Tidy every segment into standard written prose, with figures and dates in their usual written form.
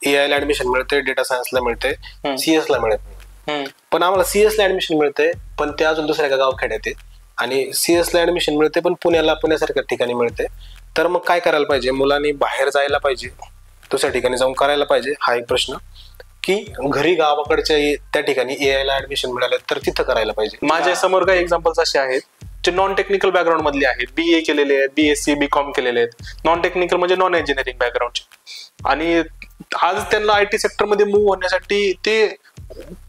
AI ला admission मिळते, data सायन्सला मिळते, CS ला मिळत नाही. पण आम्हाला CS ला ऍडमिशन मिळते, पण ते अजून दुसऱ्या गावखेड्यात आहे. आणि CS ला ऍडमिशन मिळते पण पुण्यासारख्या ठिकाणी मिळते. तर मग काय करायला पाहिजे? मुलांनी बाहेर जायला पाहिजे, दुसऱ्या ठिकाणी जाऊन करायला पाहिजे, हा एक प्रश्न. की घरी गावाकडच्या त्या ठिकाणी AI ला ऍडमिशन मिळालं तर तिथं करायला पाहिजे. माझ्या समोर काही एक्झाम्पल्स असे आहेत जे नॉन टेक्निकल बॅकग्राऊंड मधले आहेत, BA केलेले आहेत, BSc BCom केलेले आहेत, नॉन टेक्निकल म्हणजे नॉन इंजिनिअरिंग बॅकग्राऊंडचे, आणि आज त्यांना IT सेक्टर मध्ये मूव्ह होण्यासाठी ते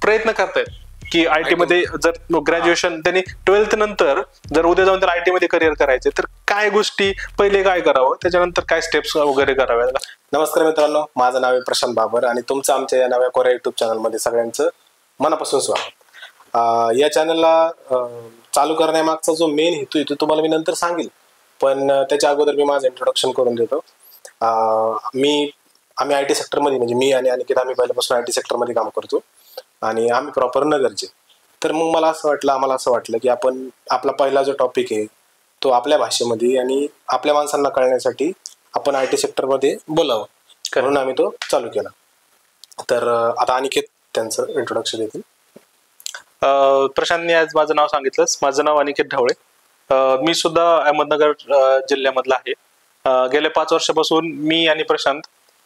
प्रयत्न करतायत की IT मध्ये जर ग्रॅज्युएशन त्यांनी 12th नंतर जर उद्या जाऊन तर IT मध्ये करिअर करायचे तर काय गोष्टी पहिले काय करावं, त्याच्यानंतर काय स्टेप्स वगैरे कराव्या. नमस्कार मित्रांनो, माझं नाव आहे प्रशांत बाबर आणि तुमचं आमच्या या नव्या कोऱ्या युट्यूब चॅनलमध्ये सगळ्यांचं मनापासून स्वागत. या चॅनलला चालू करण्यामागचा जो मेन हेतू आहे तो तुम्हाला मी नंतर सांगेल, पण त्याच्या अगोदर मी माझं इंट्रोडक्शन करून देतो. आम्ही IT सेक्टरमध्ये, म्हणजे मी आणि अनिकेत आम्ही पहिल्यापासून IT सेक्टरमध्ये काम करतो आणि आम्ही प्रॉपर नगरचे. तर मग आम्हाला असं वाटलं की आपण आपला पहिला जो टॉपिक आहे तो आपल्या भाषेमध्ये आणि आपल्या माणसांना कळण्यासाठी आपण IT सेक्टरमध्ये बोलावं, म्हणून आम्ही तो चालू केला. तर आता अनिकेत त्यांचं इंट्रोडक्शन देतील. प्रशांतने आज माझं नाव सांगितलंच. माझं नाव अनिकेत ढवळे. मी सुद्धा अहमदनगर जिल्ह्यामधला आहे. गेल्या 5 वर्षापासून मी आणि प्रशांत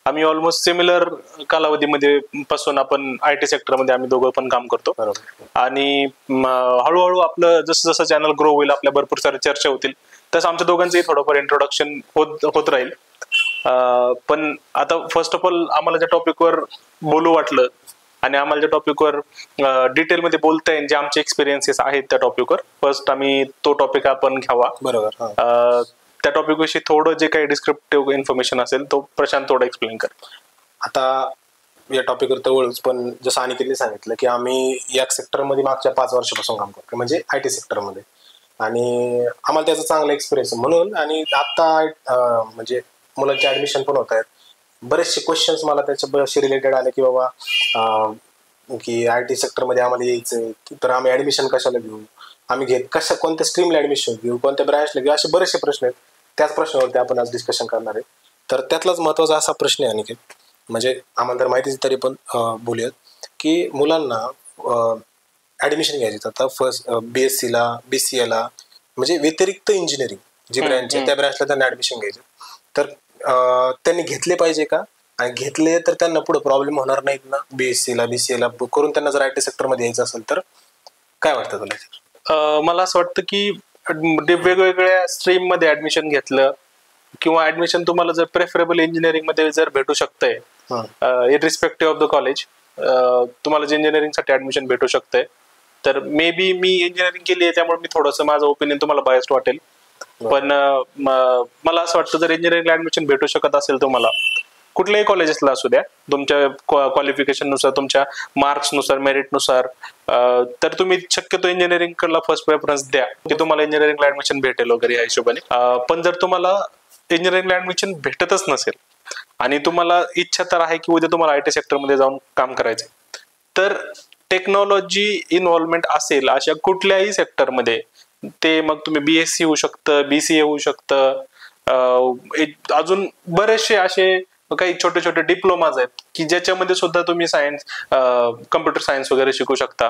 आम्ही ऑलमोस्ट सिमिलर कालावधीमध्ये पासून आपण IT सेक्टरमध्ये आम्ही दोघं पण काम करतो. आणि हळूहळू आपलं जसं जसं चॅनल ग्रो होईल, आपल्या भरपूर साऱ्या चर्चा होतील, तसं आमच्या दोघांचंही थोडंफार इंट्रोडक्शन होत राहील. पण आता फर्स्ट ऑफ ऑल आम्हाला ज्या टॉपिकवर बोलू वाटलं आणि आम्हाला ज्या टॉपिकवर डिटेलमध्ये बोलता येईल, जे आमचे एक्सपिरियन्सेस आहेत त्या टॉपिकवर, फर्स्ट आम्ही तो टॉपिक आपण घ्यावा. बरोबर. त्या टॉपिक विषयी थोडं जे काही डिस्क्रिप्टिव्ह इन्फॉर्मेशन असेल तो प्रशांत थोडं एक्सप्लेन कर. आता या टॉपिकवर तर वळूच, पण जसं अनिकेतने सांगितलं की आम्ही या सेक्टरमध्ये मागच्या 5 वर्षापासून काम करतो, म्हणजे IT सेक्टरमध्ये, आणि आम्हाला त्याचा चांगला एक्सपिरियन्स म्हणून. आणि आता म्हणजे मुलांचे ऍडमिशन पण होत आहेत. बरेचसे क्वेश्चन्स मला त्याच्याशी रिलेटेड आले की बाबा की IT सेक्टरमध्ये आम्हाला यायचंय, तर आम्ही ऍडमिशन कशाला घेऊ, आम्ही कोणत्या स्ट्रीमला ऍडमिशन घेऊ, कोणत्या ब्रँचला घेऊ, असे बरेचसे प्रश्न आहेत. त्याच प्रश्नावरती आपण आज डिस्कशन करणार आहे. तर त्यातलाच महत्वाचा असा प्रश्न आहे अनिकेत, म्हणजे आम्हाला तर माहितीच तरी पण बोलूयात की मुलांना ऍडमिशन घ्यायचे आता फर्स्ट BSc ला, BCA ला, म्हणजे व्यतिरिक्त इंजिनिअरिंग जी ब्रँच आहे त्या ब्रँचला त्यांना ऍडमिशन घ्यायचे, तर त्यांनी घेतले पाहिजे का? आणि घेतले तर त्यांना पुढे प्रॉब्लेम होणार नाहीत ना? BSc ला, BCA ला करून त्यांना जर IT सेक्टरमध्ये यायचं असेल तर काय वाटतं तुला? मला असं वाटतं की वेगवेगळ्या स्ट्रीम मध्ये ऍडमिशन घेतलं किंवा ऍडमिशन तुम्हाला जर प्रेफरेबल इंजिनिअरिंग मध्ये जर भेटू शकतंय, इररिस्पेक्टिव्ह ऑफ द कॉलेज, तुम्हाला जे इंजिनिअरिंग साठी ऍडमिशन भेटू शकतंय, तर मे बी मी इंजिनिअरिंग केली आहे त्यामुळे मी थोडंसं माझं ओपिनियन तुम्हाला बायस्ड वाटेल, पण मला असं वाटतं जर इंजिनिअरिंगला ऍडमिशन भेटू शकत असेल तुम्हाला कुठल्याही कॉलेजेसला असू द्या, तुमच्या क्वालिफिकेशन नुसार, तुमच्या मार्क्स नुसार, मेरिट नुसार, तर तुम्ही शक्यतो इंजिनिअरिंग कडला फर्स्ट प्रेफरन्स द्या की तुम्हाला इंजिनिअरिंगला ऍडमिशन भेटेल वगैरे या हिशोबाने. पण जर तुम्हाला इंजिनिअरिंगला ऍडमिशन भेटतच नसेल आणि तुम्हाला इच्छा तर आहे की उद्या तुम्हाला IT सेक्टरमध्ये जाऊन काम करायचं, तर टेक्नॉलॉजी इन्व्हॉल्वमेंट असेल अशा कुठल्याही सेक्टरमध्ये, ते मग तुम्ही BSc होऊ शकतं, BCA होऊ शकतं, अजून बरेचसे असे काही छोटे छोटे डिप्लोमाज आहेत की ज्याच्यामध्ये सुद्धा तुम्ही सायन्स, कम्प्युटर सायन्स वगैरे शिकू शकता.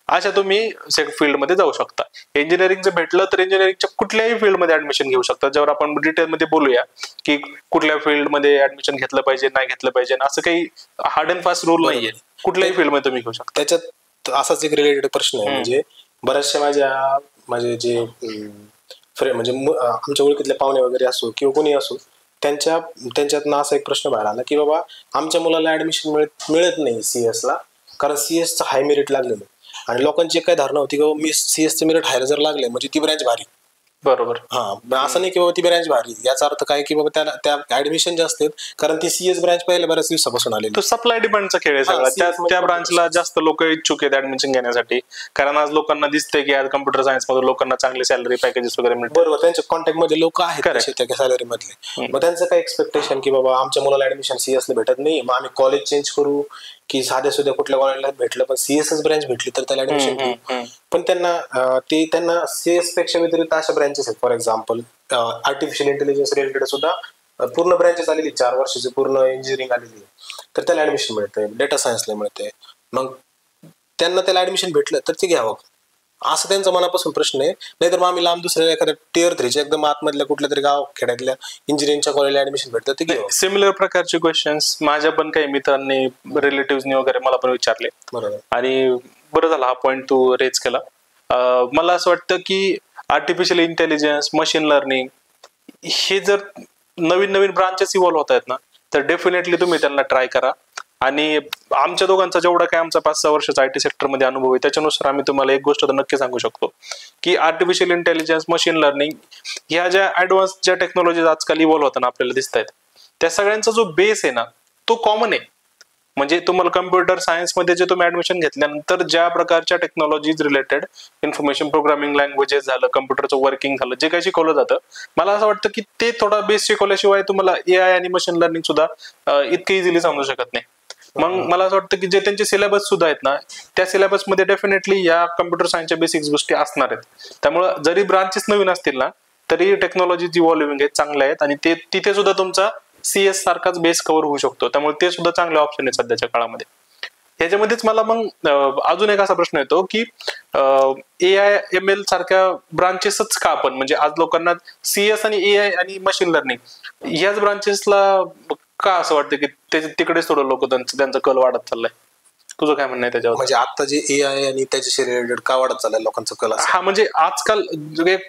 अशा तुम्ही फील्डमध्ये जाऊ शकता. इंजिनिअरिंगचं भेटलं तर इंजिनिअरिंगच्या कुठल्याही फील्डमध्ये ऍडमिशन घेऊ शकता, ज्यावर आपण डिटेलमध्ये बोलूया की कुठल्या फील्डमध्ये ऍडमिशन घेतलं पाहिजे, नाही घेतलं पाहिजे, असं काही हार्ड अँड फास्ट रूल नाहीये. कुठल्याही फील्डमध्ये तुम्ही घेऊ शकता. त्याच्यात असाच एक रिलेटेड प्रश्न आहे, म्हणजे बऱ्याचशा माझे जे म्हणजे आमच्या ओळखीतले पाहुणे वगैरे असो किंवा कोणी असो, त्यांच्यातनं असा एक प्रश्न बाहेर आला की बाबा आमच्या मुलाला ऍडमिशन मिळत नाही CS ला, कारण CS चं हाय मेरिट लागलेलं, आणि लोकांची काय धारणा होती की बाबा मी CS चं मेरिट हायर जर लागले म्हणजे ती ब्रँच भारी. बरोबर. असं नाही की बाबा ती ब्रँच भारी, याचा अर्थ काय की बाबा त्या ऍडमिशन जास्त आहेत कारण ती CS ब्रँच पहिल्या बऱ्याच दिवसापासून आलेली. तो सप्लाय डिमांडचा खेळ आहे सगळा. त्या ब्रांचला जास्त लोक इच्छुक आहेत ऍडमिशन घेण्यासाठी, कारण आज लोकांना दिसतंय की आज कम्प्युटर सायन्स मध्ये लोकांना चांगले सॅलरी पॅकेजेस वगैरे मिळतात. बरोबर, त्यांच्या कॉन्टॅक्ट मध्ये लोक आहेत त्या सॅलरी मधले. मग त्यांचं काय एक्सपेक्टेशन की बाबा आमच्या मुलाला ऍडमिशन CS ला भेटत नाही, मग आम्ही कॉलेज चेंज करू की साध्या सुद्धा कुठल्या कॉलेजला भेटलं पण CS ब्रँच भेटली तर त्याला ऍडमिशन घेऊ. पण त्यांना CS पेक्षा व्यतिरिक्त अशा ब्रँचेस आहेत. For example artificial intelligence related सुद्धा पूर्ण ब्रँचेस आलेली 4 वर्षाची पूर्ण इंजिनिअरिंग आलेली, तर त्याला ऍडमिशन मिळते, डेटा सायन्सला मिळते. मग त्यांना त्याला ऍडमिशन भेटलं तर ते घ्यावं, असं त्यांचा मनापासून प्रश्न आहे. नाहीतर मग आम्ही लांब दुसऱ्या एखाद्या Tier 3च्या एकदम आतमधल्या कुठल्या तरी गाव खेड्यातल्या इंजिनिअरिंगच्या कॉलेजला ऍडमिशन भेटतं ते घ्यावं. सिमिलर प्रकारचे क्वेश्चन्स माझ्या पण काही मित्रांनी, रिलेटिव्हनी वगैरे मला पण विचारले. बरोबर. आणि बरं झालं हा पॉईंट तू रेज केला. मला असं वाटतं की आर्टिफिशियल इंटेलिजन्स, मशीन लर्निंग हे जर नवीन नवीन ब्रांचेस इव्हॉल्व्ह होत आहेत ना, तर डेफिनेटली तुम्ही त्यांना ट्राय करा. आणि आमच्या दोघांचा जेवढा काय आमचा 5-6 वर्षाचा IT सेक्टरमध्ये अनुभव आहे, त्याच्यानुसार आम्ही तुम्हाला एक गोष्ट तर नक्की सांगू शकतो की आर्टिफिशियल इंटेलिजन्स, मशीन लर्निंग ह्या ज्या ऍडव्हान्स ज्या टेक्नॉलॉजीज आजकाल इव्हॉल्व्ह होताना आपल्याला दिसत आहेत, त्या सगळ्यांचा जो बेस आहे ना तो कॉमन आहे. म्हणजे तुम्हाला कम्प्युटर सायन्समध्ये जे तुम्ही ऍडमिशन घेतल्यानंतर ज्या प्रकारच्या technologies related, information programming languages झालं, कम्प्युटरचं वर्किंग झालं, जे काही शिकवलं जातं, मला असं वाटतं की ते थोडा बेस शिकवल्याशिवाय तुम्हाला AI आणि मशीन लर्निंग सुद्धा इतके इझिली समजू शकत नाही. मग मला असं वाटतं की जे त्यांचे सिलेबस सुद्धा आहेत ना, त्या सिलेबसमध्ये डेफिनेटली या कम्प्युटर सायन्सच्या बेसिक्स गोष्टी असणार आहेत. त्यामुळे जरी ब्रांचेस नवीन असतील ना, तरी टेक्नॉलॉजी इव्हॉल्विंग आहेत, चांगल्या आहेत, आणि ते तिथे सुद्धा तुमचा CS सारखाच बेस कव्हर होऊ शकतो. त्यामुळे ते सुद्धा चांगले ऑप्शन आहेत सध्याच्या काळामध्ये. ह्याच्यामध्येच मला मग अजून एक असा प्रश्न येतो की AI ML सारख्या ब्रांचेसच का आपण, म्हणजे आज लोकांना CS आणि AI आणि मशीन लर्निंग याच ब्रांचेसला का असं वाटतं की तिकडेच थोडं लोक त्यांचा कल वाढत चाललाय? तुझं काय म्हणणं आहे त्याच्यावर? म्हणजे आता जे AI आणि त्याच्याशी रिलेटेड का वाढत चाललाय लोकांचा कल? हा, म्हणजे आजकाल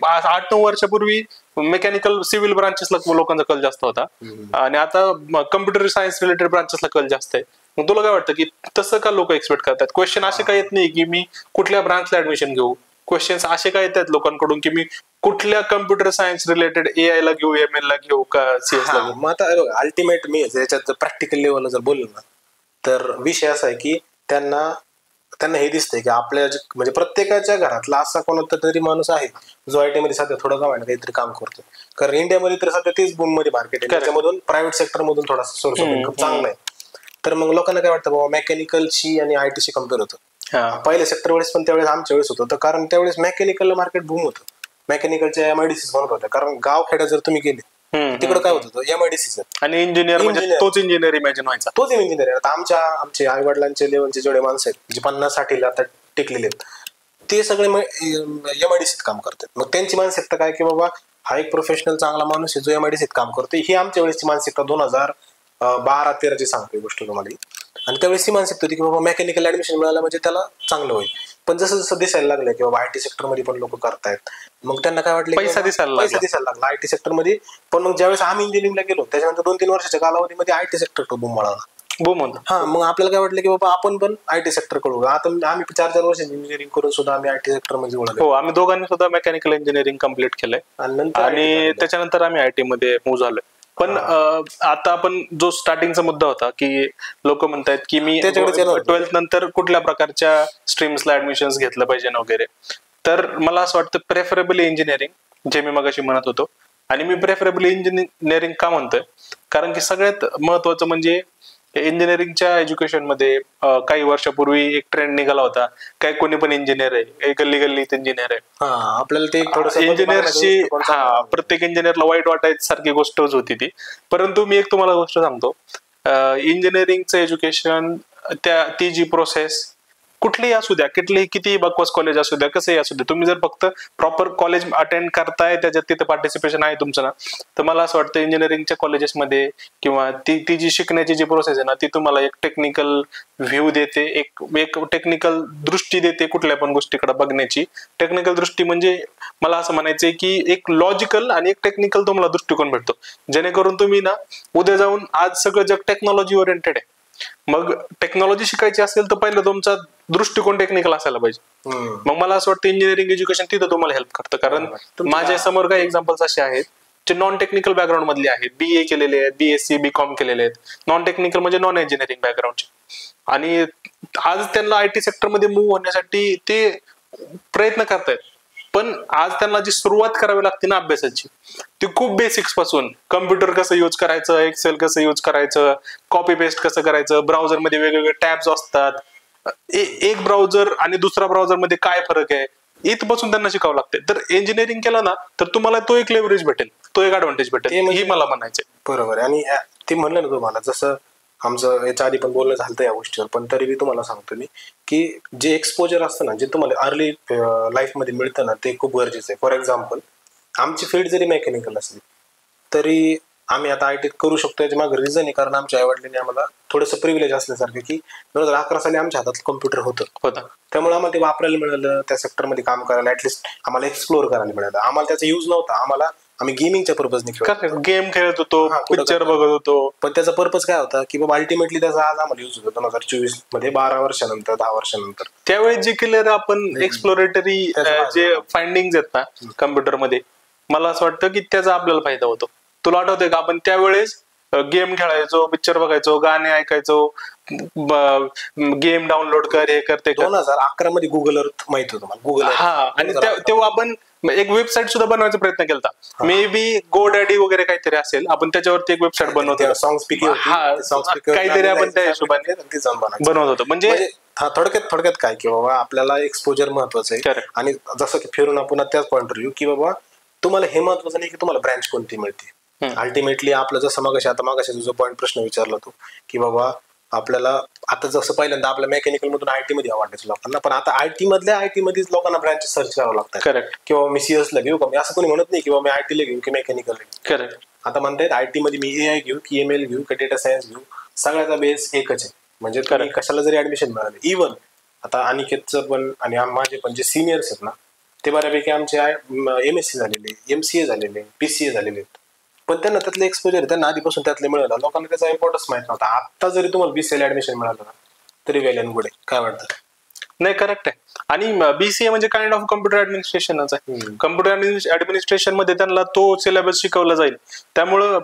8-9 वर्षापूर्वी मेकॅनिकल सिव्हिल ब्रांचेसला लोकांचा कल जास्त होता, आणि आता कम्प्युटर सायन्स रिलेटेड ब्रांचेसला कल जास्त आहे. मग तुला काय वाटतं की तसं का लोक एक्सपेक्ट करतात? क्वेश्चन असे काय येत नाही की मी कुठल्या ब्रांचला ऍडमिशन घेऊ, क्वेश्चन्स असे काय येतात लोकांकडून की मी कुठल्या कम्प्युटर सायन्स रिलेटेड AI ला घेऊ, ML ला घेऊ का CS ला घेऊ? मग आता अल्टिमेट मी याच्यात प्रॅक्टिकल लेवलला जर बोललो ना, तर विषय असा आहे की त्यांना हे दिसतंय की आपल्या म्हणजे प्रत्येकाच्या घरातला असा कोणता तरी माणूस आहे जो IT मध्ये सध्या थोडं का काहीतरी काम करतो. कारण इंडियामध्ये तर सध्या तेच बूम मध्ये मार्केट आहे, त्याच्यामधून प्रायव्हेट सेक्टर मधून थोडासा सोर्स ऑफ इन्कम चांगला आहे. तर मग लोकांना काय वाटतं बाबा मेकॅनिकलशी आणि IT कम्पेअर होतं. पहिल्या सेक्टर वेळेस पण त्यावेळेस आमच्या वेळेस होतं, कारण त्यावेळेस मेकॅनिकल मार्केट बूम होतं. मेकॅनिकलच्या MIDCs बनत होत्या, कारण गाव खेड्यात जर तुम्ही गेले तिकडे काय होत होतं, MIDCs. आणि इंजिनियर म्हणजे तोच इंजिनियर इमॅजिन व्हायचा, तोच इंजिनियर आहे. आता आमचे आई वडिलांच्या लेवलचे जेवढे माणसं आहेत जे 50-60 आता टिकलेले आहेत, ते सगळे MIDCत काम करतात. मग त्यांची मानसिकता काय की बाबा हा एक प्रोफेशनल चांगला माणूस आहे जो MIDCत काम करतो. ही आमच्या वेळेसची मानसिकता 2012-13ची सांगतोय गोष्ट तुम्हाला. आणि त्यावेळेस ती मानसिकता होती की बाबा मेकॅनिकल ऍडमिशन मिळालं म्हणजे त्याला चांगलं होईल. पण जसं जसं दिसायला लागलं की बाबा IT सेक्टरमध्ये पण लोक करतायत, मग त्यांना काय वाटलं पैसा दिसायला लागला IT सेक्टरमध्ये. पण मग ज्यावेळेस आम्ही इंजिनिअरिंगला गेलो त्याच्यानंतर 2-3 वर्षाच्या कालावधीमध्ये IT सेक्टर तो बूम मिळाला. हा, मग आपल्याला काय वाटलं की बाबा आपण पण IT सेक्टर करू. आता आम्ही 4-4 वर्ष इंजिनिअरिंग करून सुद्धा आम्ही IT सेक्टर मध्ये ओळखलं. हो, आम्ही दोघांनी सुद्धा मेकॅनिकल इंजिनिअरिंग कम्प्लीट केलंय आणि त्याच्यानंतर आम्ही IT मध्ये मूव्ह झालोय. पण आता आपण जो स्टार्टिंगचा मुद्दा होता की लोक म्हणतायत की मी 12th नंतर कुठल्या प्रकारच्या स्ट्रीम्सला ऍडमिशन घेतलं पाहिजे वगैरे, तर मला असं वाटतं प्रेफरेबली इंजिनिअरिंग, जे मी मगाशी म्हणत होतो. आणि मी प्रेफरेबली इंजिनिअरिंग का म्हणतोय, कारण की सगळ्यात महत्वाचं म्हणजे इंजिनिअरिंगच्या एज्युकेशन मध्ये काही वर्षापूर्वी एक ट्रेंड निघाला होता, काय कोणी पण इंजिनियर आहे, गल्ली गल्लीत इंजिनियर आहे. आपल्याला ते इंजिनियरची प्रत्येक इंजिनियरला वाईट वाटायची सारखी गोष्टच होती ती. परंतु मी एक तुम्हाला गोष्ट सांगतो, इंजिनिअरिंगचं एज्युकेशन, ती जी प्रोसेस कुठलीही असू द्या, कितीही बकवास कॉलेज असू द्या, कसंही असू द्या, तुम्ही जर फक्त प्रॉपर कॉलेज अटेंड करताय, त्याच्यात तिथे पार्टिसिपेशन आहे तुमचं ना, तर मला असं वाटतं इंजिनिअरिंगच्या कॉलेजेसमध्ये किंवा ती जी शिकण्याची जी प्रोसेस आहे ना, ती तुम्हाला एक टेक्निकल व्ह्यू देते, एक टेक्निकल दृष्टी देते कुठल्या पण गोष्टीकडे बघण्याची. टेक्निकल दृष्टी म्हणजे मला असं म्हणायचंय की एक लॉजिकल आणि एक टेक्निकल तुम्हाला दृष्टिकोन भेटतो, जेणेकरून तुम्ही ना उद्या जाऊन, आज सगळं जग टेक्नॉलॉजी ओरिएंटेड आहे, मग टेक्नॉलॉजी शिकायची असेल तर पहिलं तुमचा दृष्टिकोन टेक्निकल असायला पाहिजे. मग मला असं वाटतं इंजिनिअरिंग एज्युकेशन तिथं तुम्हाला हेल्प करतं. कारण माझ्या समोर काही एक्झाम्पल्स असे आहेत जे नॉन टेक्निकल बॅकग्राऊंड मधले आहेत, BA केलेले आहेत, BSc BCom केलेले आहेत, नॉन टेक्निकल म्हणजे नॉन इंजिनिअरिंग बॅकग्राऊंडचे, आणि आज त्यांना IT सेक्टरमध्ये मूव्ह होण्यासाठी ते प्रयत्न करतायत. पण आज त्यांना जी सुरुवात करावी लागते ना अभ्यासाची, ती खूप बेसिक्स पासून, कम्प्युटर कसं यूज करायचं, एक्सेल कसं यूज करायचं, कॉपी पेस्ट कसं करायचं, ब्राउझर मध्ये वेगवेगळे टॅब्स असतात, एक ब्राउझर आणि दुसऱ्या ब्राउझर मध्ये काय फरक आहे, इथपासून त्यांना शिकावं लागते. तर इंजिनिअरिंग केलं ना तर तुम्हाला तो एक लेव्हरेज भेटेल तो एक ऍडव्हान्टेज भेटेल, हे मला म्हणायचं. बरोबर आहे. आणि ते म्हणलं ना तुम्हाला, जसं आमचं याच्या आधी पण बोलणं झालं या गोष्टीवर, पण तरी मी तुम्हाला सांगतो मी की जे एक्सपोजर असतं ना, जे तुम्हाला अर्ली लाईफमध्ये मिळतं ना, ते खूप गरजेचं आहे. फॉर एक्झाम्पल, आमची फील्ड जरी मेकॅनिकल असली तरी आम्ही आता IT करू शकतो. याच्या मागे रिझन आहे कारण आमच्या आईवडिलांनी आम्हाला थोडंसं प्रिव्हिलेज असल्यासारखं की 2011 साली आमच्या हातात कम्प्युटर होतं, त्यामुळे आम्हाला ते वापरायला मिळालं, त्या सेक्टरमध्ये काम करायला, ऍटलिस्ट आम्हाला एक्सप्लोअर करायला मिळालं. आम्हाला त्याचा यूज नव्हता, आम्ही गेमिंगच्या पर्पजने गेम खेळत होतो, पिक्चर बघत होतो, पण त्याचा पर्पज काय होता की बाबा अल्टिमेटली त्याचा आज आम्हाला यूज होतो 2024 मध्ये, 12 वर्षानंतर, 10 वर्षानंतर. त्यावेळेस जे केलेलं आपण एक्सप्लोरेटरी जे फाइंडिंग आहेत ना कम्प्युटरमध्ये, मला असं वाटतं की त्याचा आपल्याला फायदा होतो. तुला आठवतंय का आपण त्यावेळेस गेम खेळायचो, पिक्चर बघायचो, गाणे ऐकायचो, गेम डाउनलोड कर, हे करते. 2011 मध्ये गुगल अर्थ माहित होतं मला, गुगल. हा, आणि तेव्हा आपण एक वेबसाईट सुद्धा बनवायचा प्रयत्न केला. मे बी GoDaddy वगैरे काहीतरी असेल, आपण त्याच्यावरती एक वेबसाईट बनवतो, काहीतरी आपण त्या हिशोबाने बनवत होतो. म्हणजे थोडक्यात काय की बाबा आपल्याला एक्सपोजर महत्वाचं आहे. आणि जसं की फिरून आपण त्याच पॉइंट रिव्ह्यू की बाबा तुम्हाला हे महत्वाचं नाही की तुम्हाला ब्रँच कोणती मिळते. अल्टिमेटली आपलं जसं मागाशी जो पॉईंट प्रश्न विचारला तो की बाबा आपल्याला आता जसं पहिल्यांदा आपल्या मेकॅनिकल मधून IT मध्ये आवडायचं लोकांना, पण आता IT मध्येच लोकांना ब्रँच सर्च करावं लागतं. करेक्ट. किंवा मी CS ला घेऊ का, मी असं कोणी म्हणत नाही किंवा मी IT ला घेऊ की मेकॅनिकल घेऊ. करेक्ट. आता म्हणतायत IT मध्ये मी AI घेऊ की ML घेऊ की डेटा सायन्स घेऊ, सगळ्याचा बेस एकच आहे. म्हणजे तुम्ही कशाला जरी ऍडमिशन मिळालं, इव्हन आता अनिकेतचं पण आणि माझे पण जे सिनियर्स आहेत ना, ते बऱ्यापैकी आमचे MSc झालेले, MCA झालेले, PCA झालेले आहेत, पण त्यांना त्यातलं एक्सपोजर त्यांना आधीपासून त्यातले मिळालं. लोकांना त्याचा इम्पॉर्टन्स माहित नव्हता. आता जरी तुम्हाला BCA ला ऍडमिशन मिळालं ना तरी वेल अँड गुड आहे. काय वाटतं? नाही, करेक्ट आहे. आणि BCA म्हणजे काइंड ऑफ कम्प्युटर ऍडमिनिस्ट्रेशनच आहे. कम्प्युटर ऍडमिनिस्ट्रेशन मध्ये त्यांना तो सिलेबस शिकवला जाईल, त्यामुळं